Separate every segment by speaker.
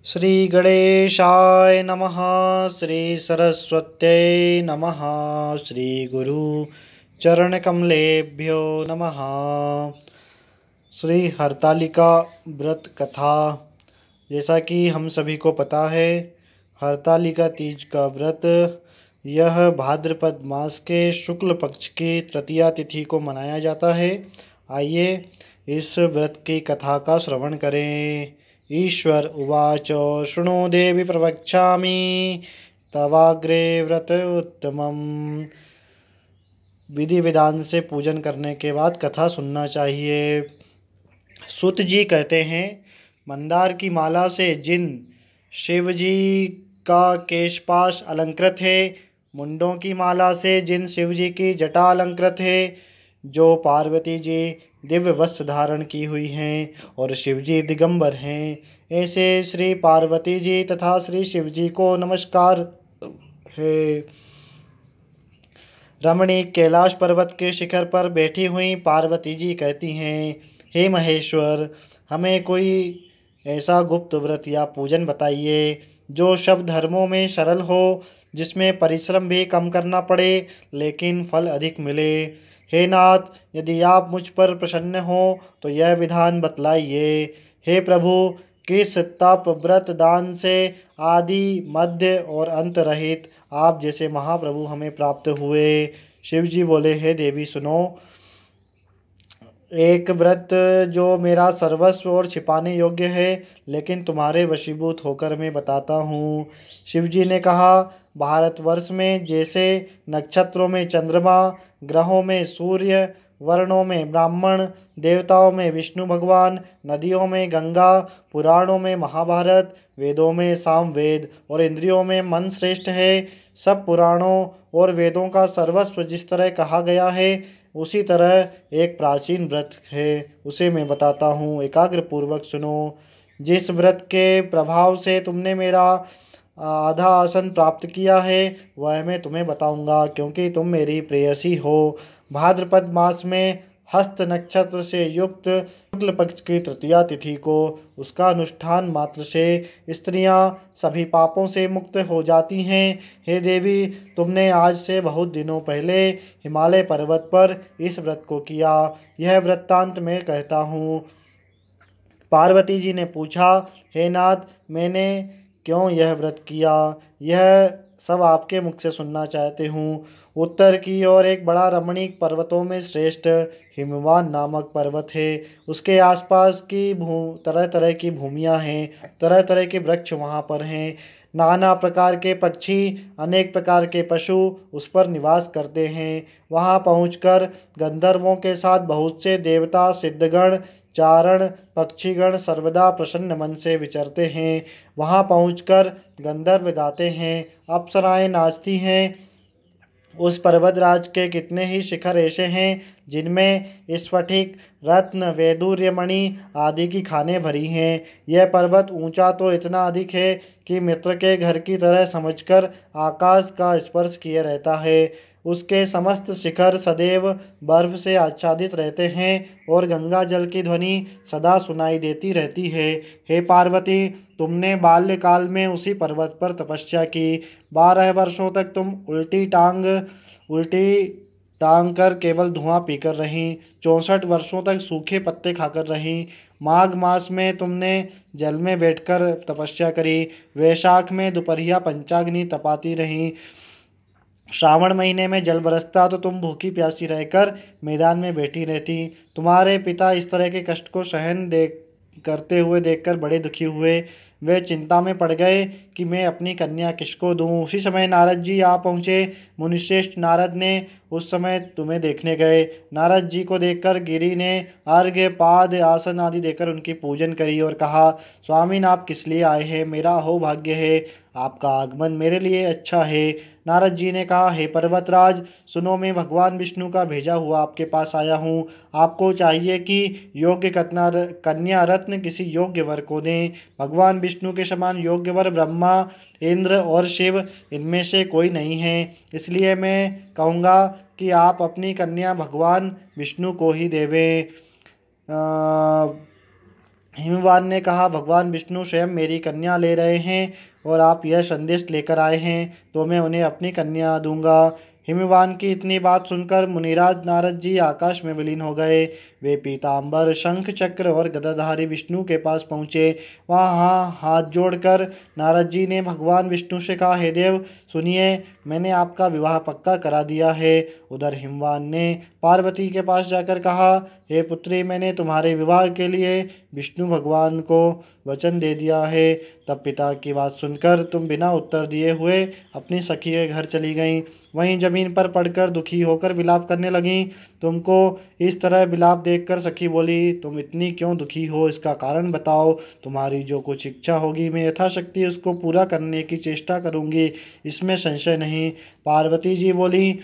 Speaker 1: श्री गणेशाय नमः। श्री सरस्वत्यै नमः। श्री गुरु चरण कमलेभ्यो नमः। श्री हरतालिका व्रत कथा। जैसा कि हम सभी को पता है, हरतालिका तीज का व्रत यह भाद्रपद मास के शुक्ल पक्ष की तृतीया तिथि को मनाया जाता है। आइए इस व्रत की कथा का श्रवण करें। ईश्वर उवाच शृणु देवी प्रवक्ष्यामि तवाग्रे व्रत उत्तमम्। विधि विधान से पूजन करने के बाद कथा सुनना चाहिए। सूत जी कहते हैं, मंदार की माला से जिन शिव जी का केशपाश अलंकृत है, मुंडों की माला से जिन शिव जी की जटा अलंकृत है, जो पार्वती जी दिव्य वस्त्र धारण की हुई हैं और शिव जी दिगंबर हैं, ऐसे श्री पार्वती जी तथा श्री शिव जी को नमस्कार है। रमणीक कैलाश पर्वत के शिखर पर बैठी हुई पार्वती जी कहती हैं, हे महेश्वर, हमें कोई ऐसा गुप्त व्रत या पूजन बताइए जो सब धर्मों में सरल हो, जिसमें परिश्रम भी कम करना पड़े लेकिन फल अधिक मिले। हे नाथ, यदि आप मुझ पर प्रसन्न हो तो यह विधान बतलाइए। हे प्रभु, किस तप व्रत दान से आदि मध्य और अंत रहित आप जैसे महाप्रभु हमें प्राप्त हुए। शिव जी बोले, हे देवी सुनो, एक व्रत जो मेरा सर्वस्व और छिपाने योग्य है, लेकिन तुम्हारे वशीभूत होकर मैं बताता हूँ। शिव जी ने कहा, भारतवर्ष में जैसे नक्षत्रों में चंद्रमा, ग्रहों में सूर्य, वर्णों में ब्राह्मण, देवताओं में विष्णु भगवान, नदियों में गंगा, पुराणों में महाभारत, वेदों में सामवेद और इंद्रियों में मन श्रेष्ठ है, सब पुराणों और वेदों का सर्वस्व जिस तरह कहा गया है, उसी तरह एक प्राचीन व्रत है, उसे मैं बताता हूँ। एकाग्र पूर्वक सुनो। जिस व्रत के प्रभाव से तुमने मेरा आधा आसन प्राप्त किया है, वह मैं तुम्हें बताऊंगा, क्योंकि तुम मेरी प्रेयसी हो। भाद्रपद मास में हस्त नक्षत्र से युक्त शुक्ल पक्ष की तृतीया तिथि को उसका अनुष्ठान मात्र से स्त्रियां सभी पापों से मुक्त हो जाती हैं। हे देवी, तुमने आज से बहुत दिनों पहले हिमालय पर्वत पर इस व्रत को किया, यह वृत्तांत मैं कहता हूँ। पार्वती जी ने पूछा, हे नाथ, मैंने क्यों यह व्रत किया, यह सब आपके मुख से सुनना चाहते हूँ। उत्तर की ओर एक बड़ा रमणीक पर्वतों में श्रेष्ठ हिमवान नामक पर्वत है। उसके आसपास की तरह तरह की भूमियाँ हैं, तरह तरह के वृक्ष वहाँ पर हैं। नाना प्रकार के पक्षी, अनेक प्रकार के पशु उस पर निवास करते हैं। वहाँ पहुँचकर गंधर्वों के साथ बहुत से देवता, सिद्धगण, चारण, पक्षीगण सर्वदा प्रसन्न मन से विचरते हैं। वहाँ पहुँचकर गंधर्व गाते हैं, अप्सराएं नाचती हैं। उस पर्वतराज के कितने ही शिखर ऐसे हैं जिनमें स्फटिक, रत्न, वैदूर्य मणि आदि की खानें भरी हैं। यह पर्वत ऊंचा तो इतना अधिक है कि मित्र के घर की तरह समझकर आकाश का स्पर्श किए रहता है। उसके समस्त शिखर सदैव बर्फ से आच्छादित रहते हैं और गंगा जल की ध्वनि सदा सुनाई देती रहती है। हे पार्वती, तुमने बाल्यकाल में उसी पर्वत पर तपस्या की। 12 वर्षों तक तुम उल्टी टांग कर केवल धुआं पीकर रहीं। 64 वर्षों तक सूखे पत्ते खाकर रहीं। माघ मास में तुमने जल में बैठकर तपस्या करी। वैशाख में दोपहरिया पंचाग्नि तपाती रहीं। श्रावण महीने में जल बरसता तो तुम भूखी प्यासी रहकर मैदान में बैठी रहती। तुम्हारे पिता इस तरह के कष्ट को सहन करते हुए देखकर बड़े दुखी हुए। वे चिंता में पड़ गए कि मैं अपनी कन्या किसको दूं। उसी समय नारद जी आ पहुँचे। मुनिश्रेष्ठ नारद ने उस समय तुम्हें देखने गए। नारद जी को देखकर गिरि ने अर्घ्य, पाद, आसन आदि देकर उनकी पूजन करी और कहा, स्वामीन, आप किस लिए आए हैं? मेरा अहोभाग्य है, आपका आगमन मेरे लिए अच्छा है। नारद जी ने कहा, हे पर्वतराज, सुनो, मैं भगवान विष्णु का भेजा हुआ आपके पास आया हूँ। आपको चाहिए कि योग्य कन्या रत्न किसी योग्य वर को दें। भगवान विष्णु के समान योग्य वर ब्रह्मा, इंद्र और शिव, इनमें से कोई नहीं है। इसलिए मैं कहूँगा कि आप अपनी कन्या भगवान विष्णु को ही देवें। हिमवान ने कहा, भगवान विष्णु स्वयं मेरी कन्या ले रहे हैं और आप यह संदेश लेकर आए हैं तो मैं उन्हें अपनी कन्या दूंगा। हिमवान की इतनी बात सुनकर मुनिराज नारद जी आकाश में विलीन हो गए। वे पीतांबर, शंख चक्र और गदाधारी विष्णु के पास पहुँचे। वहाँ हाथ जोड़कर नारद जी ने भगवान विष्णु से कहा, हे देव सुनिए, मैंने आपका विवाह पक्का करा दिया है। उधर हिमवान ने पार्वती के पास जाकर कहा, हे पुत्री, मैंने तुम्हारे विवाह के लिए विष्णु भगवान को वचन दे दिया है। तब पिता की बात सुनकर तुम बिना उत्तर दिए हुए अपनी सखी के घर चली गईं। वहीं जमीन पर पड़कर दुखी होकर विलाप करने लगीं। तुमको इस तरह विलाप देखकर सखी बोली, तुम इतनी क्यों दुखी हो, इसका कारण बताओ। तुम्हारी जो कुछ इच्छा होगी मैं यथाशक्ति उसको पूरा करने की चेष्टा करूंगी, इसमें संशय नहीं। पार्वती जी बोली,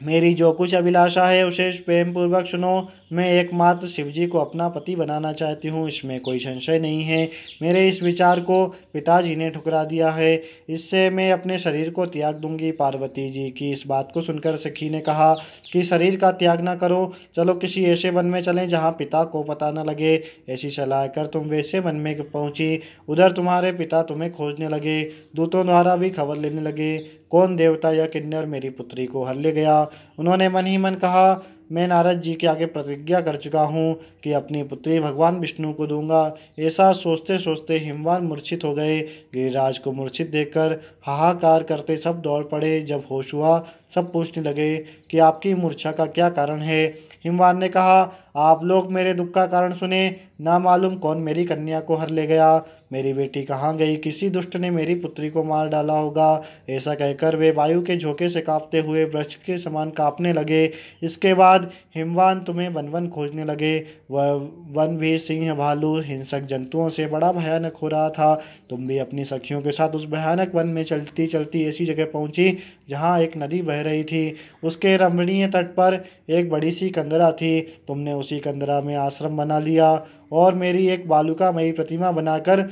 Speaker 1: मेरी जो कुछ अभिलाषा है उसे प्रेम पूर्वक सुनो। मैं एकमात्र शिवजी को अपना पति बनाना चाहती हूँ, इसमें कोई संशय नहीं है। मेरे इस विचार को पिताजी ने ठुकरा दिया है, इससे मैं अपने शरीर को त्याग दूंगी। पार्वती जी की इस बात को सुनकर सखी ने कहा कि शरीर का त्याग न करो, चलो किसी ऐसे वन में चलें जहाँ पिता को पता न लगे। ऐसी सलाह कर तुम वैसे वन में पहुँची। उधर तुम्हारे पिता तुम्हें खोजने लगे, दूतों द्वारा भी खबर लेने लगे, कौन देवता या किन्नर मेरी पुत्री को हर ले गया। उन्होंने मन ही मन कहा, मैं नारद जी के आगे प्रतिज्ञा कर चुका हूँ कि अपनी पुत्री भगवान विष्णु को दूंगा। ऐसा सोचते सोचते हिमवान मूर्छित हो गए। गिरिराज को मूर्छित देखकर हाहाकार करते सब दौड़ पड़े। जब होश हुआ सब पूछने लगे कि आपकी मूर्छा का क्या कारण है। हिमवान ने कहा, आप लोग मेरे दुख का कारण सुने। ना मालूम कौन मेरी कन्या को हर ले गया। मेरी बेटी कहाँ गई, किसी दुष्ट ने मेरी पुत्री को मार डाला होगा। ऐसा कहकर वे वायु के झोंके से कांपते हुए वृक्ष के समान कांपने लगे। इसके बाद हिमवान तुम्हें वन वन खोजने लगे। वह वन भी सिंह, भालू, हिंसक जंतुओं से बड़ा भयानक हो रहा था। तुम भी अपनी सखियों के साथ उस भयानक वन में चलती चलती ऐसी जगह पहुंची जहां एक नदी बह रही थी। उसके रमणीय तट पर एक बड़ी सी कंदरा थी। तुमने उसी कंदरा में आश्रम बना लिया और मेरी एक बालुकामयी प्रतिमा बनाकर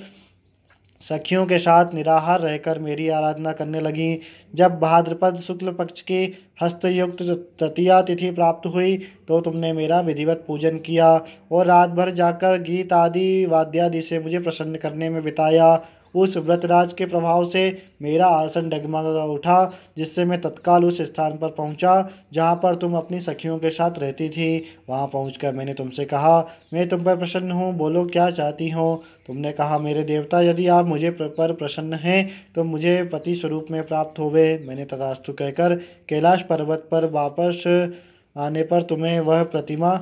Speaker 1: सखियों के साथ निराहार रहकर मेरी आराधना करने लगी। जब भाद्रपद शुक्ल पक्ष की हस्तयुक्त तृतीया तिथि प्राप्त हुई तो तुमने मेरा विधिवत पूजन किया और रात भर जाकर गीत आदि वाद्यादि से मुझे प्रसन्न करने में बिताया। उस व्रतराज के प्रभाव से मेरा आसन डगमगा उठा, जिससे मैं तत्काल उस स्थान पर पहुंचा जहां पर तुम अपनी सखियों के साथ रहती थी। वहां पहुंचकर मैंने तुमसे कहा, मैं तुम पर प्रसन्न हूँ, बोलो क्या चाहती हो। तुमने कहा, मेरे देवता, यदि आप मुझे पर प्रसन्न हैं तो मुझे पति स्वरूप में प्राप्त होवे। मैंने तथास्तु कहकर कैलाश पर्वत पर वापस आने पर तुम्हें वह प्रतिमा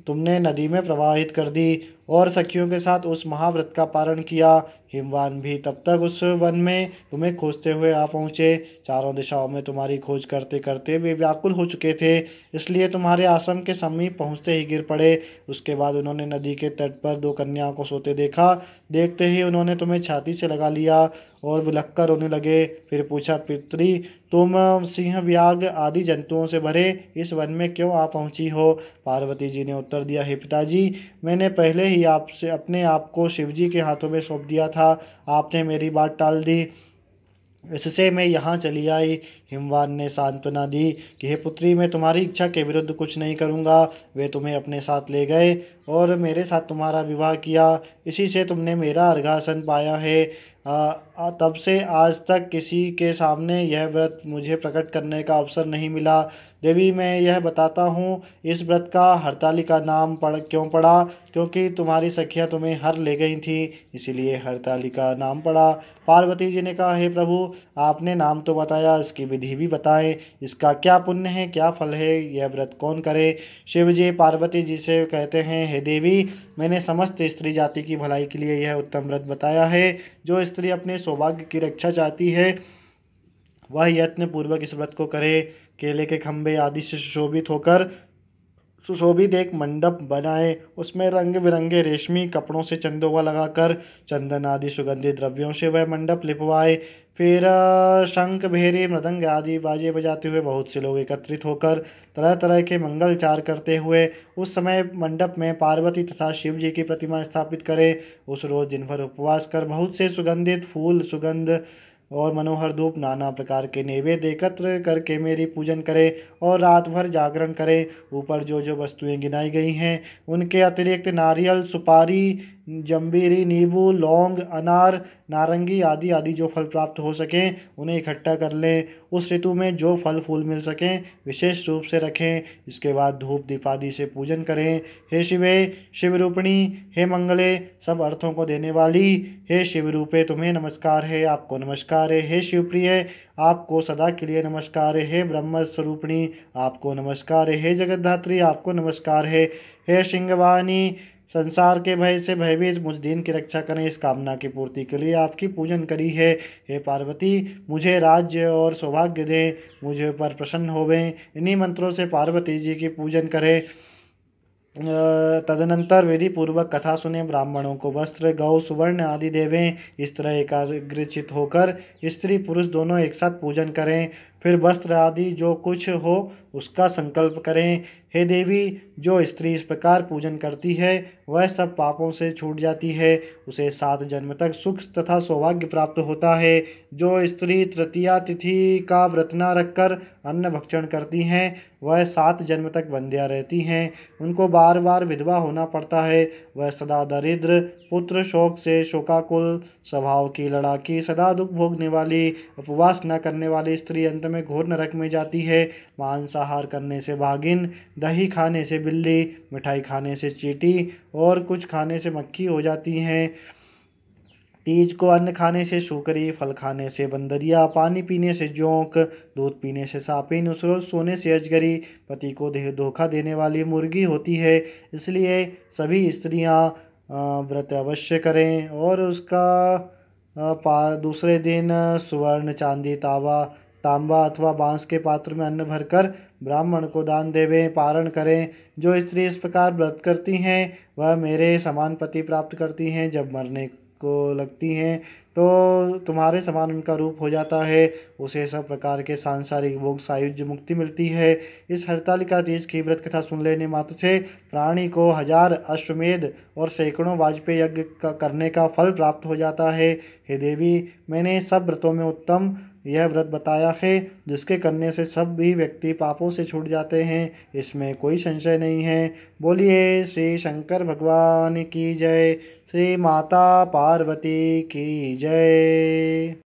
Speaker 1: तुमने नदी में प्रवाहित कर दी और सखियों के साथ उस महाव्रत का पारण किया। हिमवान भी तब तक उस वन में तुम्हें खोजते हुए आ पहुँचे। चारों दिशाओं में तुम्हारी खोज करते करते वे व्याकुल हो चुके थे, इसलिए तुम्हारे आश्रम के समीप पहुँचते ही गिर पड़े। उसके बाद उन्होंने नदी के तट पर दो कन्याओं को सोते देखा। देखते ही उन्होंने तुम्हें छाती से लगा लिया और विलख कर रोने लगे। फिर पूछा, पितरी, तुम सिंह, व्याघ्र आदि जंतुओं से भरे इस वन में क्यों आ पहुँची हो। पार्वती जी ने उत्तर दिया, हे पिताजी, मैंने पहले ही आपसे अपने आप को शिवजी के हाथों में सौंप दिया था। आपने मेरी बात टाल दी, इससे मैं यहाँ चली आई। हिमवान ने सांत्वना दी कि हे पुत्री, मैं तुम्हारी इच्छा के विरुद्ध कुछ नहीं करूँगा। वे तुम्हें अपने साथ ले गए और मेरे साथ तुम्हारा विवाह किया, इसी से तुमने मेरा अर्घासन पाया है। तब से आज तक किसी के सामने यह व्रत मुझे प्रकट करने का अवसर नहीं मिला। देवी, मैं यह बताता हूँ, इस व्रत का हरतालिका नाम क्यों पड़ा, क्योंकि तुम्हारी सखियाँ तुम्हें हर ले गई थी, इसीलिए हरतालिका नाम पड़ा। पार्वती जी ने कहा, हे प्रभु, आपने नाम तो बताया, इसकी विधि भी बताएं। इसका क्या पुण्य है, क्या फल है, यह व्रत कौन करे। शिव जी पार्वती जी से कहते हैं, हे देवी, मैंने समस्त स्त्री जाति की भलाई के लिए यह उत्तम व्रत बताया है। जो स्त्री अपने सौभाग्य की रक्षा चाहती है वह यत्न पूर्वक इस व्रत को करे। केले के खंभे आदि से सुशोभित एक मंडप बनाए, उसमें रंग बिरंगे रेशमी कपड़ों से चंदोवा लगाकर चंदन आदि सुगंधित द्रव्यों से वह मंडप लिपवाए। फिर शंख, भेरी, मृदंग आदि बाजे बजाते हुए बहुत से लोग एकत्रित होकर तरह तरह के मंगलचार करते हुए उस समय मंडप में पार्वती तथा शिव जी की प्रतिमा स्थापित करें। उस रोज दिन भर उपवास कर बहुत से सुगंधित फूल, सुगंध और मनोहर धूप, नाना प्रकार के नैवेद्य एकत्र करके मेरी पूजन करें और रात भर जागरण करें। ऊपर जो जो वस्तुएं गिनाई गई हैं उनके अतिरिक्त नारियल, सुपारी, जम्बीरी, नींबू, लौंग, अनार, नारंगी आदि आदि जो फल प्राप्त हो सकें उन्हें इकट्ठा कर लें। उस ऋतु में जो फल फूल मिल सकें विशेष रूप से रखें। इसके बाद धूप दीप आदि से पूजन करें। हे शिवे, शिव रूपिणी, हे मंगले, सब अर्थों को देने वाली, हे शिव रूपे तुम्हें नमस्कार है, आपको नमस्कार है। हे शिवप्रिय, आपको सदा के लिए नमस्कार है। हे ब्रह्म स्वरूपिणी, आपको नमस्कार है। हे जगद्धात्री, आपको नमस्कार है। हे सिंहवाहिनी, संसार के भय से भयभीत मुझ दीन की रक्षा करें। इस कामना की पूर्ति के लिए आपकी पूजन करी है। हे पार्वती, मुझे राज्य और सौभाग्य दें, मुझे पर प्रसन्न होवें। इन्हीं मंत्रों से पार्वती जी की पूजन करें। तदनंतर विधि पूर्वक कथा सुने, ब्राह्मणों को वस्त्र, गौ, सुवर्ण आदि देवें। इस तरह एकाग्रचित होकर स्त्री पुरुष दोनों एक साथ पूजन करें। फिर वस्त्र आदि जो कुछ हो उसका संकल्प करें। हे देवी, जो स्त्री इस प्रकार पूजन करती है वह सब पापों से छूट जाती है, उसे 7 जन्म तक सुख तथा सौभाग्य प्राप्त होता है। जो स्त्री तृतीया तिथि का व्रत न रखकर अन्न भक्षण करती हैं वह 7 जन्म तक बंध्या रहती हैं। उनको बार बार विधवा होना पड़ता है। वह सदा दरिद्र, पुत्र शोक से शोकाकुल, स्वभाव की लड़ाकी, सदा दुख भोगने वाली, उपवास न करने वाली स्त्री अंत में घोर नरक में जाती है। मांसाहार करने से भागिन, दही खाने से बिल्ली, मिठाई खाने से चींटी और कुछ खाने से मक्खी हो जाती हैं। तीज को अन्न खाने से शूकरी, फल खाने से बंदरिया, पानी पीने से जोंक, दूध पीने से सापिन, उस रोज सोने से अजगरी, पति को धोखा देने वाली मुर्गी होती है। इसलिए सभी स्त्रियां व्रत अवश्य करें और उसका दूसरे दिन सुवर्ण, चांदी, तांबा अथवा बांस के पात्र में अन्न भरकर ब्राह्मण को दान देवें, पारण करें। जो स्त्री इस प्रकार व्रत करती हैं वह मेरे समान पति प्राप्त करती हैं। जब मरने को लगती हैं तो तुम्हारे समान उनका रूप हो जाता है। उसे सब प्रकार के सांसारिक भोग सायुज्य मुक्ति मिलती है। इस हरतालिका तीज की व्रत कथा सुन लेने मात्र से प्राणी को 1000 अश्वमेध और सैकड़ों वाजपेयी यज्ञ करने का फल प्राप्त हो जाता है। हे देवी, मैंने सब व्रतों में उत्तम यह व्रत बताया है जिसके करने से सब भी व्यक्ति पापों से छूट जाते हैं, इसमें कोई संशय नहीं है। बोलिए श्री शंकर भगवान की जय, श्री माता पार्वती की जय।